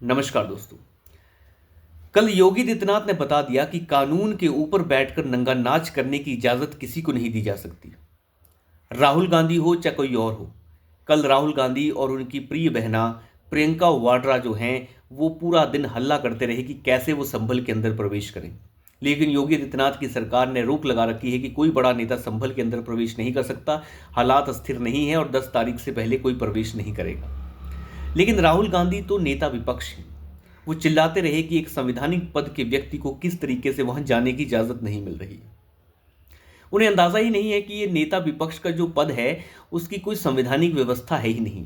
नमस्कार दोस्तों। कल योगी आदित्यनाथ ने बता दिया कि कानून के ऊपर बैठकर नंगा नाच करने की इजाजत किसी को नहीं दी जा सकती। राहुल गांधी हो चाहे कोई और हो, कल राहुल गांधी और उनकी प्रिय बहना प्रियंका वाड्रा जो हैं वो पूरा दिन हल्ला करते रहे कि कैसे वो संभल के अंदर प्रवेश करें। लेकिन योगी आदित्यनाथ की सरकार ने रोक लगा रखी है कि कोई बड़ा नेता संभल के अंदर प्रवेश नहीं कर सकता। हालात अस्थिर नहीं है और 10 तारीख से पहले कोई प्रवेश नहीं करेगा। लेकिन राहुल गांधी तो नेता विपक्ष हैं। वो चिल्लाते रहे कि एक संवैधानिक पद के व्यक्ति को किस तरीके से वहां जाने की इजाजत नहीं मिल रही है। उन्हें अंदाजा ही नहीं है कि ये नेता विपक्ष का जो पद है उसकी कोई संवैधानिक व्यवस्था है ही नहीं।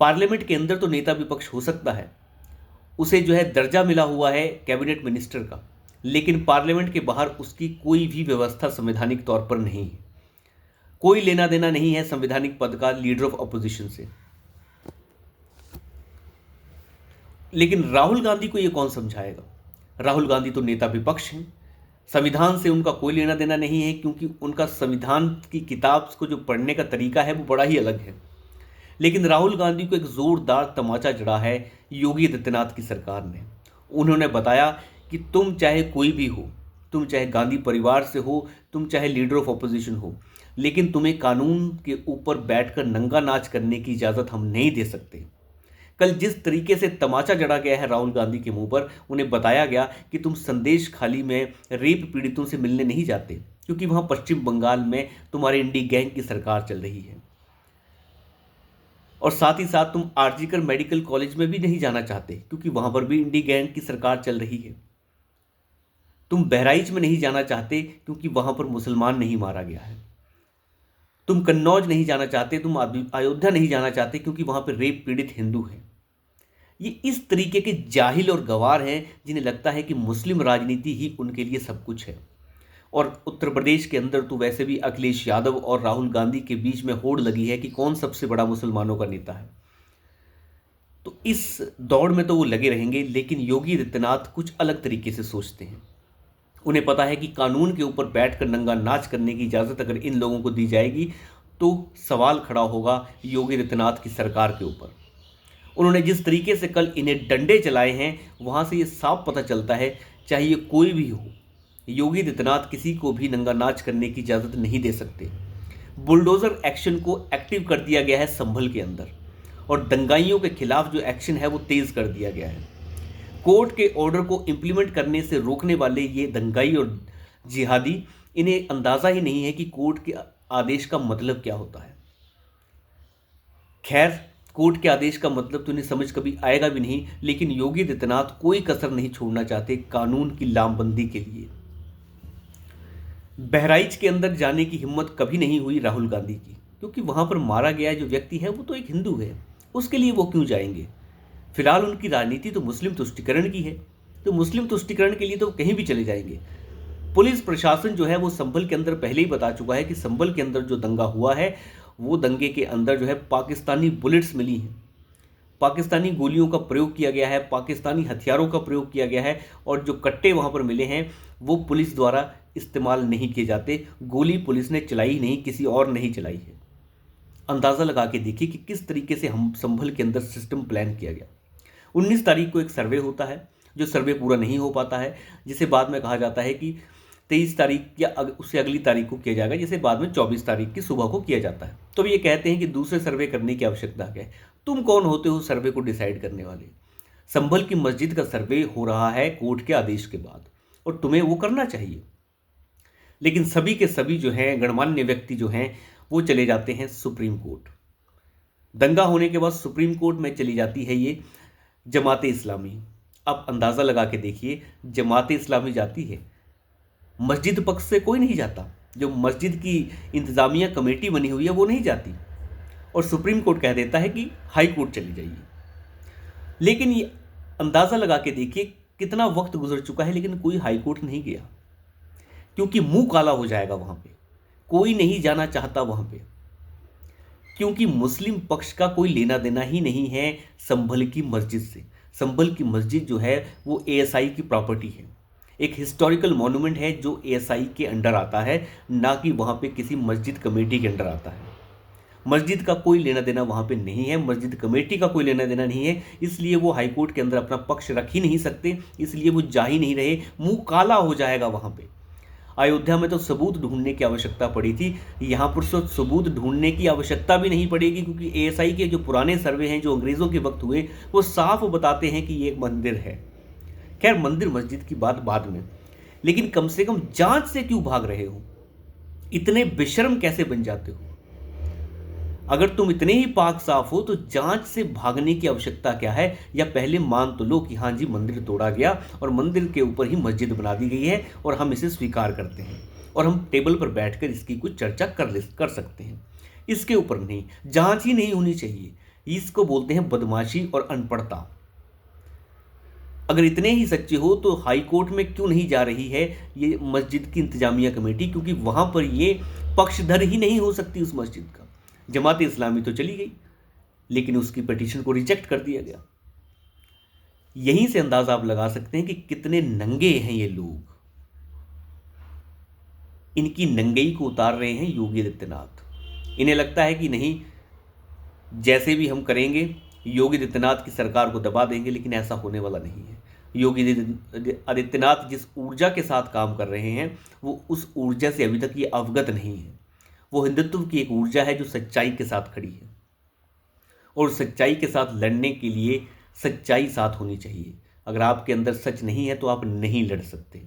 पार्लियामेंट के अंदर तो नेता विपक्ष हो सकता है, उसे जो है दर्जा मिला हुआ है कैबिनेट मिनिस्टर का, लेकिन पार्लियामेंट के बाहर उसकी कोई भी व्यवस्था संवैधानिक तौर पर नहीं है। कोई लेना देना नहीं है संवैधानिक पद का लीडर ऑफ अपोजिशन से। लेकिन राहुल गांधी को यह कौन समझाएगा? राहुल गांधी तो नेता विपक्ष हैं। संविधान से उनका कोई लेना देना नहीं है, क्योंकि उनका संविधान की किताब को जो पढ़ने का तरीका है वो बड़ा ही अलग है। लेकिन राहुल गांधी को एक जोरदार तमाचा जड़ा है योगी आदित्यनाथ की सरकार ने। उन्होंने बताया कि तुम चाहे कोई भी हो, तुम चाहे गांधी परिवार से हो, तुम चाहे लीडर ऑफ अपोजिशन हो, लेकिन तुम्हें कानून के ऊपर बैठकर नंगा नाच करने की इजाज़त हम नहीं दे सकते। कल जिस तरीके से तमाचा जड़ा गया है राहुल गांधी के मुंह पर, उन्हें बताया गया कि तुम संदेश खाली में रेप पीड़ितों से मिलने नहीं जाते, क्योंकि वहां पश्चिम बंगाल में तुम्हारे इंडी गैंग की सरकार चल रही है। और साथ ही साथ तुम आरजीकर मेडिकल कॉलेज में भी नहीं जाना चाहते, क्योंकि वहां पर भी इंडी गैंग की सरकार चल रही है। तुम बहराइच में नहीं जाना चाहते, क्योंकि वहां पर मुसलमान नहीं मारा गया है। तुम कन्नौज नहीं जाना चाहते, तुम अयोध्या नहीं जाना चाहते, क्योंकि वहां पर रेप पीड़ित हिंदू हैं। ये इस तरीके के जाहिल और गवार हैं जिन्हें लगता है कि मुस्लिम राजनीति ही उनके लिए सब कुछ है। और उत्तर प्रदेश के अंदर तो वैसे भी अखिलेश यादव और राहुल गांधी के बीच में होड़ लगी है कि कौन सबसे बड़ा मुसलमानों का नेता है। तो इस दौड़ में तो वो लगे रहेंगे, लेकिन योगी आदित्यनाथ कुछ अलग तरीके से सोचते हैं। उन्हें पता है कि कानून के ऊपर बैठकर नंगा नाच करने की इजाज़त अगर इन लोगों को दी जाएगी तो सवाल खड़ा होगा योगी आदित्यनाथ की सरकार के ऊपर। उन्होंने जिस तरीके से कल इन्हें डंडे चलाए हैं, वहां से ये साफ पता चलता है, चाहे ये कोई भी हो, योगी आदित्यनाथ किसी को भी नंगा नाच करने की इजाज़त नहीं दे सकते। बुलडोजर एक्शन को एक्टिव कर दिया गया है संभल के अंदर, और दंगाइयों के खिलाफ जो एक्शन है वो तेज़ कर दिया गया है। कोर्ट के ऑर्डर को इम्प्लीमेंट करने से रोकने वाले ये दंगाई और जिहादी, इन्हें अंदाज़ा ही नहीं है कि कोर्ट के आदेश का मतलब क्या होता है। खैर, कोर्ट के आदेश का मतलब तो इन्हें समझ कभी आएगा भी नहीं, लेकिन योगी आदित्यनाथ कोई कसर नहीं छोड़ना चाहते कानून की लामबंदी के लिए। बहराइच के अंदर जाने की हिम्मत कभी नहीं हुई राहुल गांधी की, क्योंकि वहां पर मारा गया जो व्यक्ति है वो तो एक हिंदू है, उसके लिए वो क्यों जाएंगे। फिलहाल उनकी राजनीति तो मुस्लिम तुष्टिकरण की है, तो मुस्लिम तुष्टिकरण के लिए तो कहीं भी चले जाएंगे। पुलिस प्रशासन जो है वो संभल के अंदर पहले ही बता चुका है कि संभल के अंदर जो दंगा हुआ है वो दंगे के अंदर जो है पाकिस्तानी बुलेट्स मिली हैं, पाकिस्तानी गोलियों का प्रयोग किया गया है, पाकिस्तानी हथियारों का प्रयोग किया गया है, और जो कट्टे वहाँ पर मिले हैं वो पुलिस द्वारा इस्तेमाल नहीं किए जाते। गोली पुलिस ने चलाई नहीं, किसी और नहीं चलाई है। अंदाज़ा लगा के देखिए कि किस तरीके से हम संभल के अंदर सिस्टम प्लान किया गया। 19 तारीख को एक सर्वे होता है, जो सर्वे पूरा नहीं हो पाता है, जिसे बाद में कहा जाता है कि 23 तारीख या उससे अगली तारीख को किया जाएगा, जिसे बाद में 24 तारीख की सुबह को किया जाता है। तो ये कहते हैं कि दूसरे सर्वे करने की आवश्यकता है। तुम कौन होते हो सर्वे को डिसाइड करने वाले? संभल की मस्जिद का सर्वे हो रहा है कोर्ट के आदेश के बाद, और तुम्हें वो करना चाहिए। लेकिन सभी के सभी जो हैं गणमान्य व्यक्ति जो हैं वो चले जाते हैं सुप्रीम कोर्ट। दंगा होने के बाद सुप्रीम कोर्ट में चली जाती है ये जमाते इस्लामी। अब अंदाज़ा लगा के देखिए, जमाते इस्लामी जाती है, मस्जिद पक्ष से कोई नहीं जाता। जो मस्जिद की इंतज़ामिया कमेटी बनी हुई है वो नहीं जाती, और सुप्रीम कोर्ट कह देता है कि हाई कोर्ट चली जाइए। लेकिन ये अंदाज़ा लगा के देखिए कितना वक्त गुजर चुका है, लेकिन कोई हाई कोर्ट नहीं गया, क्योंकि मुंह काला हो जाएगा वहाँ पे। कोई नहीं जाना चाहता वहाँ पे, क्योंकि मुस्लिम पक्ष का कोई लेना देना ही नहीं है संभल की मस्जिद से। संभल की मस्जिद जो है वो एएसआई की प्रॉपर्टी है, एक हिस्टोरिकल मॉन्यूमेंट है जो एएसआई के अंडर आता है, ना कि वहाँ पे किसी मस्जिद कमेटी के अंडर आता है। मस्जिद का कोई लेना देना वहाँ पे नहीं है, मस्जिद कमेटी का कोई लेना देना नहीं है, इसलिए वो हाईकोर्ट के अंदर अपना पक्ष रख ही नहीं सकते, इसलिए वो जा ही नहीं रहे। मुंह काला हो जाएगा वहाँ पे। अयोध्या में तो सबूत ढूंढने की आवश्यकता पड़ी थी, यहाँ पर सबूत ढूंढने की आवश्यकता भी नहीं पड़ेगी, क्योंकि एएसआई के जो पुराने सर्वे हैं जो अंग्रेज़ों के वक्त हुए वो साफ बताते हैं कि ये एक मंदिर है। खैर, मंदिर मस्जिद की बात बाद में, लेकिन कम से कम जांच से क्यों भाग रहे हो? इतने बेशर्म कैसे बन जाते हो? अगर तुम इतने ही पाक साफ हो तो जांच से भागने की आवश्यकता क्या है? या पहले मान तो लो कि हाँ जी, मंदिर तोड़ा गया और मंदिर के ऊपर ही मस्जिद बना दी गई है और हम इसे स्वीकार करते हैं और हम टेबल पर बैठकर इसकी कुछ चर्चा कर सकते हैं। इसके ऊपर नहीं, जांच ही नहीं होनी चाहिए। इसको बोलते हैं बदमाशी और अनपढ़ता। अगर इतने ही सच्चे हो तो हाई कोर्ट में क्यों नहीं जा रही है ये मस्जिद की इंतजामिया कमेटी? क्योंकि वहां पर ये पक्षधर ही नहीं हो सकती उस मस्जिद का। जमात इस्लामी तो चली गई, लेकिन उसकी पिटीशन को रिजेक्ट कर दिया गया। यहीं से अंदाजा आप लगा सकते हैं कि कितने नंगे हैं ये लोग। इनकी नंगेई को उतार रहे हैं योगी आदित्यनाथ। इन्हें लगता है कि नहीं, जैसे भी हम करेंगे योगी आदित्यनाथ की सरकार को दबा देंगे, लेकिन ऐसा होने वाला नहीं है। योगी आदित्यनाथ जिस ऊर्जा के साथ काम कर रहे हैं वो उस ऊर्जा से अभी तक ये अवगत नहीं है। वो हिंदुत्व की एक ऊर्जा है जो सच्चाई के साथ खड़ी है, और सच्चाई के साथ लड़ने के लिए सच्चाई साथ होनी चाहिए। अगर आपके अंदर सच नहीं है तो आप नहीं लड़ सकते।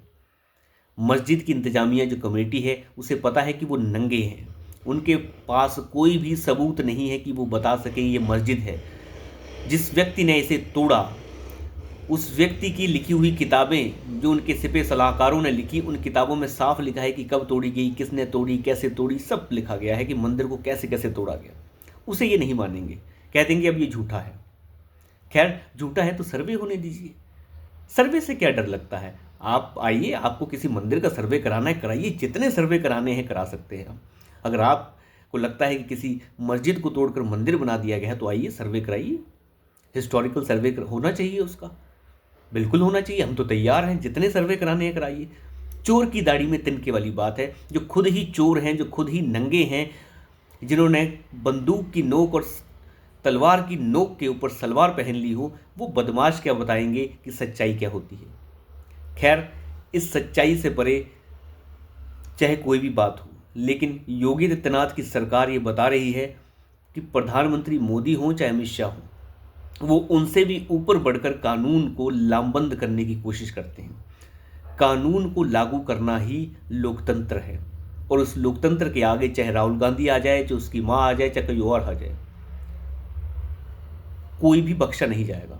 मस्जिद की इंतजामिया जो कमेटी है उसे पता है कि वो नंगे हैं, उनके पास कोई भी सबूत नहीं है कि वो बता सके ये मस्जिद है। जिस व्यक्ति ने इसे तोड़ा उस व्यक्ति की लिखी हुई किताबें जो उनके सिपे सलाहकारों ने लिखी, उन किताबों में साफ लिखा है कि कब तोड़ी गई, किसने तोड़ी, कैसे तोड़ी, सब लिखा गया है कि मंदिर को कैसे कैसे तोड़ा गया। उसे ये नहीं मानेंगे, कह देंगे अब ये झूठा है। खैर, झूठा है तो सर्वे होने दीजिए। सर्वे से क्या डर लगता है? आप आइए, आपको किसी मंदिर का सर्वे कराना है कराइए, जितने सर्वे कराने हैं करा सकते हैं हम। अगर आपको लगता है कि किसी मस्जिद को तोड़कर मंदिर बना दिया गया है तो आइए सर्वे कराइए। हिस्टोरिकल सर्वे होना चाहिए, उसका बिल्कुल होना चाहिए। हम तो तैयार हैं, जितने सर्वे कराने हैं कराइए। चोर की दाढ़ी में तिनके वाली बात है। जो खुद ही चोर हैं, जो खुद ही नंगे हैं, जिन्होंने बंदूक की नोक और तलवार की नोक के ऊपर सलवार पहन ली हो, वो बदमाश क्या बताएंगे कि सच्चाई क्या होती है। खैर, इस सच्चाई से परे चाहे कोई भी बात हो, लेकिन योगी आदित्यनाथ की सरकार ये बता रही है कि प्रधानमंत्री मोदी हों चाहे अमित शाह हों, वो उनसे भी ऊपर बढ़कर कानून को लामबंद करने की कोशिश करते हैं। कानून को लागू करना ही लोकतंत्र है, और उस लोकतंत्र के आगे चाहे राहुल गांधी आ जाए, चाहे उसकी माँ आ जाए, चाहे कोई और आ जाए, कोई भी बख्शा नहीं जाएगा।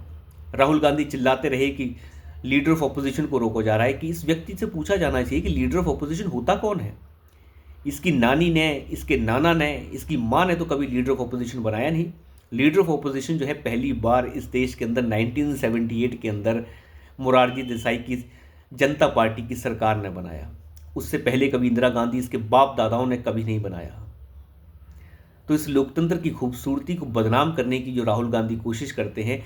राहुल गांधी चिल्लाते रहे कि लीडर ऑफ ऑपोजिशन को रोका जा रहा है, कि इस व्यक्ति से पूछा जाना चाहिए कि लीडर ऑफ ऑपोजिशन होता कौन है। इसकी नानी ने, इसके नाना ने, इसकी माँ ने तो कभी लीडर ऑफ ऑपोजिशन बनाया नहीं। लीडर ऑफ ऑपोजिशन जो है पहली बार इस देश के अंदर 1978 के अंदर मोरारजी देसाई की जनता पार्टी की सरकार ने बनाया। उससे पहले कभी इंदिरा गांधी, इसके बाप दादाओं ने कभी नहीं बनाया। तो इस लोकतंत्र की खूबसूरती को बदनाम करने की जो राहुल गांधी कोशिश करते हैं,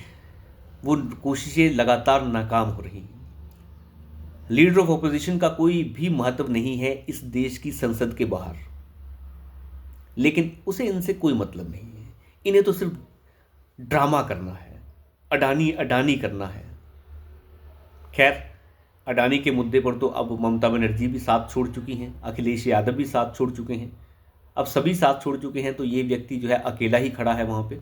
वो कोशिशें लगातार नाकाम हो रही हैं। लीडर ऑफ ऑपोजिशन का कोई भी महत्व नहीं है इस देश की संसद के बाहर, लेकिन उसे इनसे कोई मतलब नहीं है। इन्हें तो सिर्फ ड्रामा करना है, अडानी अडानी करना है। खैर, अडानी के मुद्दे पर तो अब ममता बनर्जी भी साथ छोड़ चुकी हैं, अखिलेश यादव भी साथ छोड़ चुके हैं। अब सभी साथ छोड़ चुके हैं, तो ये व्यक्ति जो है अकेला ही खड़ा है वहाँ पे।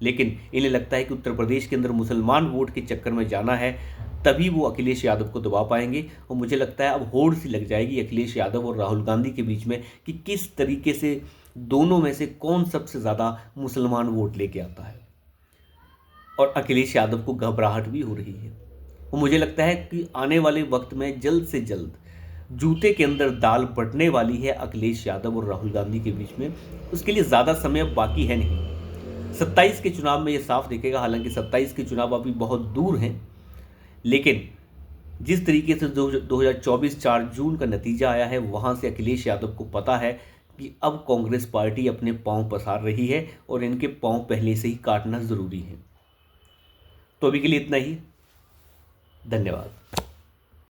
लेकिन इन्हें लगता है कि उत्तर प्रदेश के अंदर मुसलमान वोट के चक्कर में जाना है, तभी वो अखिलेश यादव को दबा पाएंगे। और मुझे लगता है अब होड़ सी लग जाएगी अखिलेश यादव और राहुल गांधी के बीच में कि किस तरीके से दोनों में से कौन सबसे ज़्यादा मुसलमान वोट लेके आता है। और अखिलेश यादव को घबराहट भी हो रही है। और मुझे लगता है कि आने वाले वक्त में जल्द से जल्द जूते के अंदर दाल पड़ने वाली है अखिलेश यादव और राहुल गांधी के बीच में। उसके लिए ज़्यादा समय बाकी है नहीं। 27 के चुनाव में ये साफ दिखेगा। हालांकि 27 के चुनाव अभी बहुत दूर हैं, लेकिन जिस तरीके से 2024 4 जून का नतीजा आया है, वहाँ से अखिलेश यादव को पता है कि अब कांग्रेस पार्टी अपने पांव पसार रही है और इनके पांव पहले से ही काटना ज़रूरी है। तो अभी के लिए इतना ही। धन्यवाद।